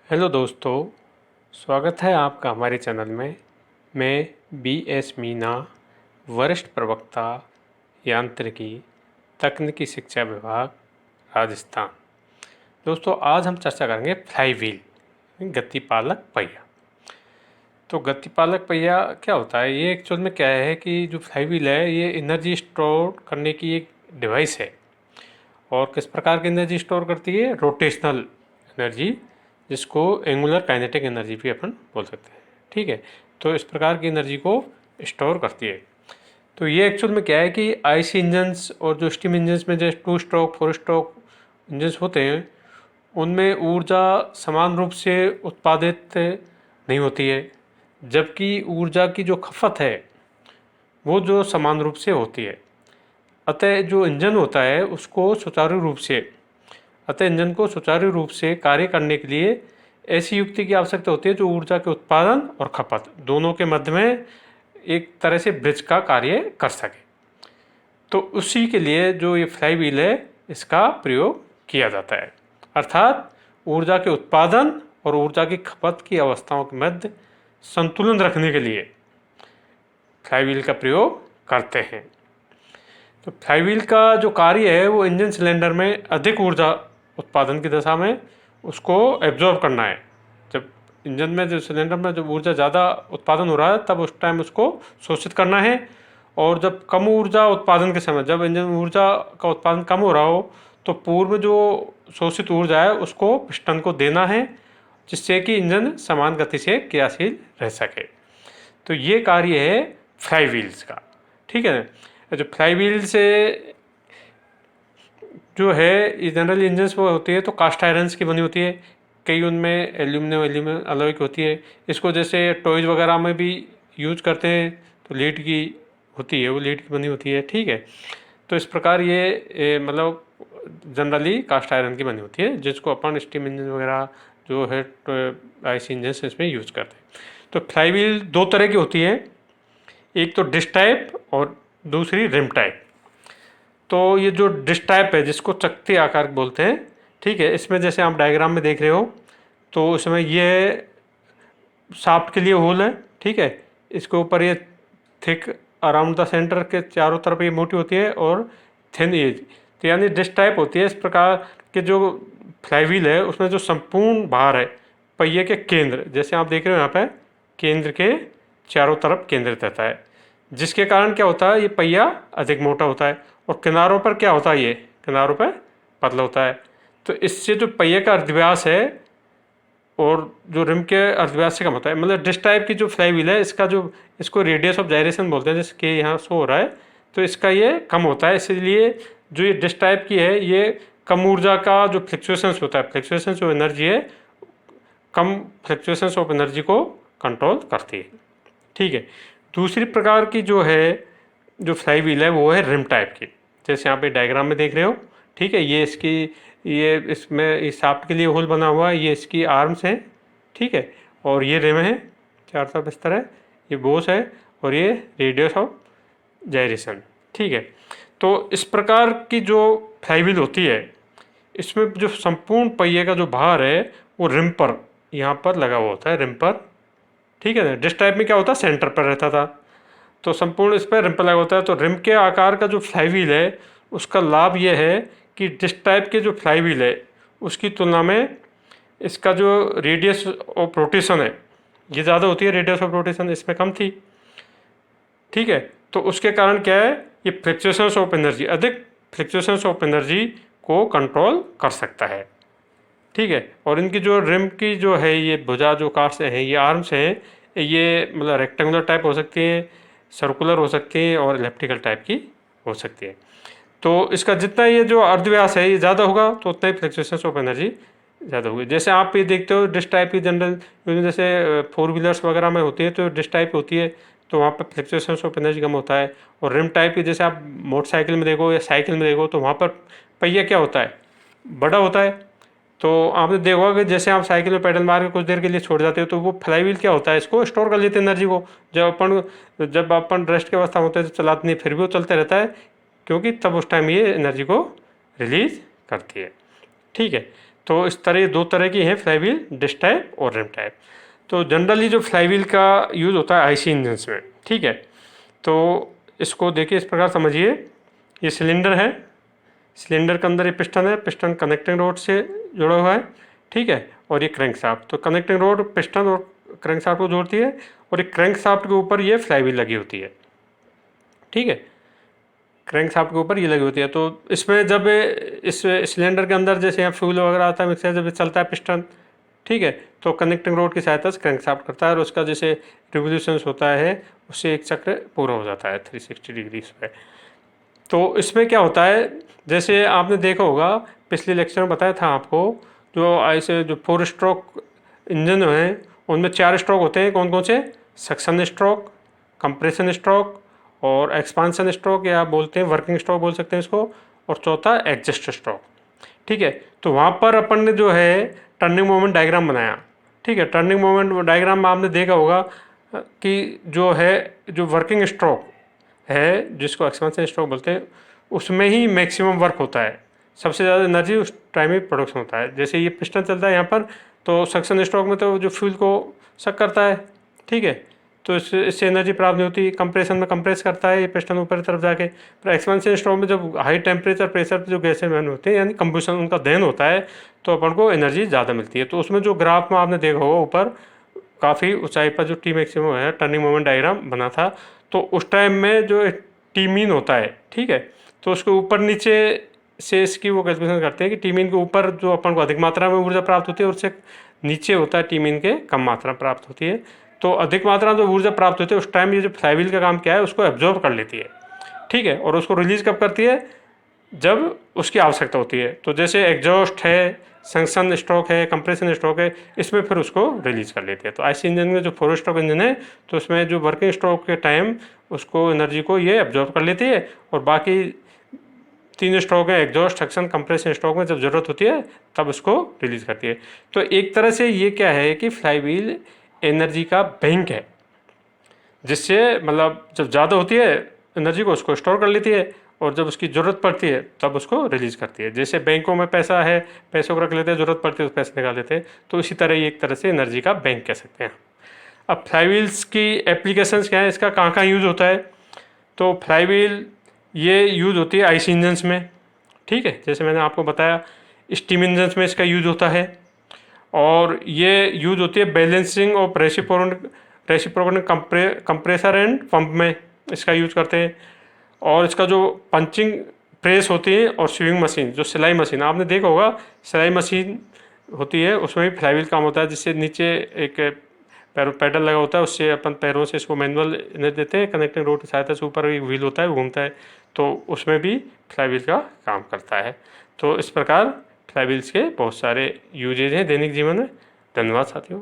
Hello दोस्तों, स्वागत है आपका हमारे चैनल में। मैं बी.एस. मीना, वरिष्ठ प्रवक्ता, यांत्रिकी, तकनीकी शिक्षा विभाग, राजस्थान। दोस्तों, आज हम चर्चा करेंगे फ्लाई व्हील, गतिपालक पहिया। तो गतिपालक पहिया क्या होता है? ये एक्चुअल में क्या है कि जो फ्लाई व्हील है ये एनर्जी स्टोर करने की एक डिवाइस है। और किस प्रकार की एनर्जी स्टोर करती है? रोटेशनल एनर्जी, जिसको एंगुलर काइनेटिक एनर्जी भी अपन बोल सकते हैं। ठीक है, तो इस प्रकार की एनर्जी को स्टोर करती है। तो ये एक्चुअल में क्या है कि आईसी इंजन्स और जो स्टीम इंजन्स में जो 2 स्ट्रोक 4 स्ट्रोक इंजन्स होते हैं उनमें ऊर्जा समान रूप से उत्पादित नहीं होती है, जबकि ऊर्जा की जो खपत है वो जो समान रूप से होती है। अतः जो इंजन होता है उसको सुचारू रूप से अतः इंजन को सुचारू रूप से कार्य करने के लिए ऐसी युक्ति की आवश्यकता होती है जो ऊर्जा के उत्पादन और खपत दोनों के मध्य में एक तरह से ब्रिज का कार्य कर सके। तो उसी के लिए जो ये फ्लाई व्हील है इसका प्रयोग किया जाता है, अर्थात ऊर्जा के उत्पादन और ऊर्जा की खपत की अवस्थाओं के मध्य संतुलन रखने के लिए फ्लाई व्हील का प्रयोग करते हैं। तो फ्लाई व्हील का जो कार्य है वो इंजन सिलेंडर में अधिक ऊर्जा उत्पादन की दशा में उसको एब्जॉर्ब करना है। जब इंजन में जो सिलेंडर में जब ऊर्जा ज़्यादा उत्पादन हो रहा है तब उस टाइम उसको शोषित करना है, और जब कम ऊर्जा उत्पादन के समय जब इंजन ऊर्जा का उत्पादन कम हो रहा हो तो पूर्व जो शोषित ऊर्जा है उसको पिस्टन को देना है, जिससे कि इंजन समान गति से क्रियाशील रह सके। तो ये कार्य है फ्लाई व्हील्स का। ठीक है ना। जो फ्लाई व्हील से जो है ये जनरली इंजन्स वो होती है तो कास्ट आयरन्स की बनी होती है, कई उनमें एल्यूमिनियम अलॉय की होती है। इसको जैसे टॉयज़ वगैरह में भी यूज करते हैं तो लीड की होती है, वो लीड की बनी होती है। ठीक है, तो इस प्रकार ये मतलब जनरली कास्ट आयरन की बनी होती है, जिसको अपन स्टीम इंजन वगैरह जो है आईसी इंजन्स इसमें यूज करते हैं। तो फ्लाई व्हील दो तरह की होती है, एक तो डिस्क टाइप और दूसरी रिम टाइप। तो ये जो डिस्क टाइप है जिसको चकती आकार बोलते हैं, ठीक है, इसमें जैसे आप डायग्राम में देख रहे हो तो इसमें ये शाफ्ट के लिए होल है। ठीक है, इसके ऊपर ये थिक अराउंड द सेंटर के चारों तरफ ये मोटी होती है और थिन एज, तो यानी डिस्क टाइप होती है। इस प्रकार के जो फ्लाई व्हील है उसमें जो संपूर्ण भार है पहिए के केंद्र, जैसे आप देख रहे हो यहाँ पे, केंद्र के चारों तरफ केंद्रित रहता है, जिसके कारण क्या होता है ये पहिया अधिक मोटा होता है और किनारों पर क्या होता है ये किनारों पर पतला होता है। तो इससे जो पहिए का अर्धव्यास है और जो रिम के अर्धव्यास से कम होता है। मतलब डिस्क टाइप की जो फ्लाई व्हील है इसका जो इसको रेडियस ऑफ जायरेशन बोलते हैं, जिसके यहाँ शो हो रहा है, तो इसका ये कम होता है। इसलिए जो ये डिस्क टाइप की है ये कम ऊर्जा का जो फ्लक्चुएशंस होता है, फ्लक्चुएशंस ऑफ एनर्जी है, कम फ्लक्चुएशंस ऑफ एनर्जी को कंट्रोल करती है। ठीक है, दूसरी प्रकार की जो है जो फ्लाई व्हील है वो है रिम टाइप की, जैसे यहाँ पे डायग्राम में देख रहे हो। ठीक है, ये इसकी ये इसमें इस शाफ्ट के लिए होल बना हुआ है, ये इसकी आर्म्स हैं। ठीक है, और ये रिम है, चार तरफ इस तरह, ये बोस है और ये रेडियस ऑफ जायरेशन। ठीक है, तो इस प्रकार की जो फ्लाई व्हील होती है इसमें जो संपूर्ण पहिए का जो भार है वो रिम पर यहाँ पर लगा हुआ होता है, रिम पर। ठीक है ना, डिस्क टाइप में क्या होता है सेंटर पर रहता था, तो संपूर्ण इस पर रिम पर लगा होता है। तो रिम के आकार का जो फ्लाई व्हील है उसका लाभ ये है कि डिस्क टाइप के जो फ्लाई व्हील है उसकी तुलना में इसका जो रेडियस ऑफ रोटेशन है ये ज़्यादा होती है, रेडियस ऑफ रोटेशन इसमें कम थी। ठीक है, तो उसके कारण क्या है ये फ्लक्चुएशंस ऑफ एनर्जी, अधिक फ्लक्चुएशंस ऑफ एनर्जी को कंट्रोल कर सकता है। ठीक है, और इनकी जो रिम की जो है ये भुजा जो काट्स हैं, ये आर्म्स हैं, ये मतलब रेक्टेंगुलर टाइप हो सकती है, सर्कुलर हो सकती है और इलिप्टिकल टाइप की हो सकती है। तो इसका जितना ये जो अर्धव्यास है ये ज़्यादा होगा तो उतना ही फ्लक्चुएशंस ऑफ एनर्जी ज़्यादा होगी। जैसे आप ये देखते हो डिस्क टाइप की जनरल जैसे 4 व्हीलर्स वगैरह में होती है तो डिस्क टाइप होती है तो वहाँ पर फ्लक्चुएशंस ऑफ एनर्जी कम होता है। और रिम टाइप की जैसे आप मोटरसाइकिल में देखो या साइकिल में देखो तो वहाँ पर पहिया क्या होता है बड़ा होता है। तो आपने देखा होगा कि जैसे आप साइकिल में पेडल मार के कुछ देर के लिए छोड़ जाते हो तो वो फ्लाई व्हील क्या होता है इसको स्टोर कर लेते हैं एनर्जी को। जब अपन रेस्ट की अवस्था में होते हैं तो चलाते नहीं, फिर भी वो चलते रहता है, क्योंकि तब उस टाइम ये एनर्जी को रिलीज करती है। ठीक है, तो इस तरह 2 तरह की है फ्लाईव्हील, डिस्क टाइप और रिम टाइप। तो जनरली जो फ्लाईव्हील का यूज़ होता है आईसी इंजन्स में, ठीक है। तो इसको देखिए, इस प्रकार समझिए, ये सिलेंडर है, सिलेंडर के अंदर ये पिस्टन है, पिस्टन कनेक्टिंग रोड से जुड़ा हुआ है, ठीक है। और ये क्रैंकशाफ्ट, तो कनेक्टिंग रोड पिस्टन और क्रैंकशाफ्ट को जोड़ती है, और ये क्रैंकशाफ्ट के ऊपर ये फ्लाईव्हील लगी होती है, ठीक है। क्रैंकशाफ्ट के ऊपर ये लगी होती है। तो इसमें जब इस सिलेंडर के अंदर जैसे यहाँ फ्यूल वगैरह आता है मिक्सर, जब चलता है पिस्टन, ठीक है, तो कनेक्टिंग रोड की सहायता से क्रैंकशाफ्ट करता है और उसका जैसे रिवोल्यूशंस होता है उससे एक चक्र पूरा हो जाता है 360 डिग्री पे। तो इसमें क्या होता है, जैसे आपने देखा होगा पिछले लेक्चर में बताया था आपको, जो ऐसे जो 4 स्ट्रोक इंजन हैं उनमें 4 स्ट्रोक होते हैं। कौन कौन से? सक्शन स्ट्रोक, कंप्रेशन स्ट्रोक और एक्सपांसन स्ट्रोक, या बोलते हैं वर्किंग स्ट्रोक बोल सकते हैं इसको, और चौथा एडजस्ट स्ट्रोक, ठीक है। तो वहाँ पर अपन ने जो है टर्निंग मोमेंट डायग्राम बनाया, ठीक है। टर्निंग मोमेंट डायग्राम में आपने देखा होगा कि जो है जो वर्किंग स्ट्रोक है जिसको एक्सपांसन स्ट्रोक बोलते हैं, उसमें ही मैक्सिमम वर्क होता है, सबसे ज़्यादा एनर्जी उस टाइम में प्रोडक्शन होता है। जैसे ये पिस्टन चलता है यहाँ पर, तो सक्शन स्ट्रोक में तो जो फ्यूल को सक करता है, ठीक है, तो इससे एनर्जी प्राप्त नहीं होती। कंप्रेशन में कंप्रेस करता है ये पिस्टन ऊपर की तरफ जाके। पर एक्सपांसन स्ट्रोक में जब हाई टेम्परेचर प्रेशर पर जो गैसें बर्न होते हैं, यानी कंबशन उनका दहन होता है, तो अपन को एनर्जी ज़्यादा मिलती है। तो उसमें जो ग्राफ में आपने देखा होगा ऊपर काफ़ी ऊंचाई पर जो टी मैक्सिमम है टर्निंग मोमेंट डायग्राम बना था, तो उस टाइम में जो टी मीन होता है, ठीक है, तो उसके ऊपर नीचे से इसकी वो कैलकुलेशन करते हैं कि टी मीन के ऊपर जो अपन को अधिक मात्रा में ऊर्जा प्राप्त होती है, और उससे नीचे होता है टी मीन के कम मात्रा प्राप्त होती है। तो अधिक मात्रा में जो ऊर्जा प्राप्त होती है उस टाइम ये जो फ्लाईव्हील का काम क्या है, उसको एब्जॉर्ब कर लेती है, ठीक है, और उसको रिलीज कब करती है? जब उसकी आवश्यकता होती है। तो जैसे एग्जॉस्ट है, सक्शन स्ट्रोक है, कंप्रेशन स्ट्रोक है, इसमें फिर उसको रिलीज कर लेते हैं। तो आईसी इंजन में जो 4 स्ट्रोक इंजन है, तो उसमें जो वर्किंग स्ट्रोक के टाइम उसको एनर्जी को ये एब्जॉर्ब कर लेती है, और बाकी 3 स्ट्रोक है एग्जॉस्ट, सक्शन, कंप्रेशन स्ट्रोक में जब ज़रूरत होती है तब उसको रिलीज करती है। तो एक तरह से ये क्या है कि फ्लाईव्हील एनर्जी का बैंक है, जिससे मतलब जब ज़्यादा होती है एनर्जी को उसको स्टोर कर लेती है, और जब उसकी ज़रूरत पड़ती है तब उसको रिलीज़ करती है। जैसे बैंकों में पैसा है, पैसों को रख लेते हैं, ज़रूरत पड़ती है तो पैसे निकाल लेते हैं, तो इसी तरह ये एक तरह से एनर्जी का बैंक कह सकते हैं। अब फ्लाईव्हील्स की एप्लीकेशंस क्या है, इसका कहाँ कहाँ यूज़ होता है? तो फ्लाईव्हील ये यूज़ होती है आईसी इंजन्स में, ठीक है, जैसे मैंने आपको बताया। स्टीम इंजन्स में इसका यूज़ होता है, और ये यूज़ होती है बैलेंसिंग और रेसिप्रोकेटिंग कंप्रेसर एंड पंप में इसका यूज़ करते हैं। और इसका जो पंचिंग प्रेस होती है और स्विंग मशीन, जो सिलाई मशीन आपने देखा होगा, सिलाई मशीन होती है, उसमें भी फ्लाईव्हील काम होता है, जिससे नीचे एक पैडल लगा होता है, उससे अपन पैरों से इसको मैनुअल एनर्जी देते हैं, कनेक्टिंग रोड की सहायता से ऊपर एक व्हील होता है वो घूमता है, तो उसमें भी फ्लाईव्हील का काम करता है। तो इस प्रकार फ्लाईव्हील्स के बहुत सारे यूजेज हैं दैनिक जीवन में। धन्यवाद साथियों।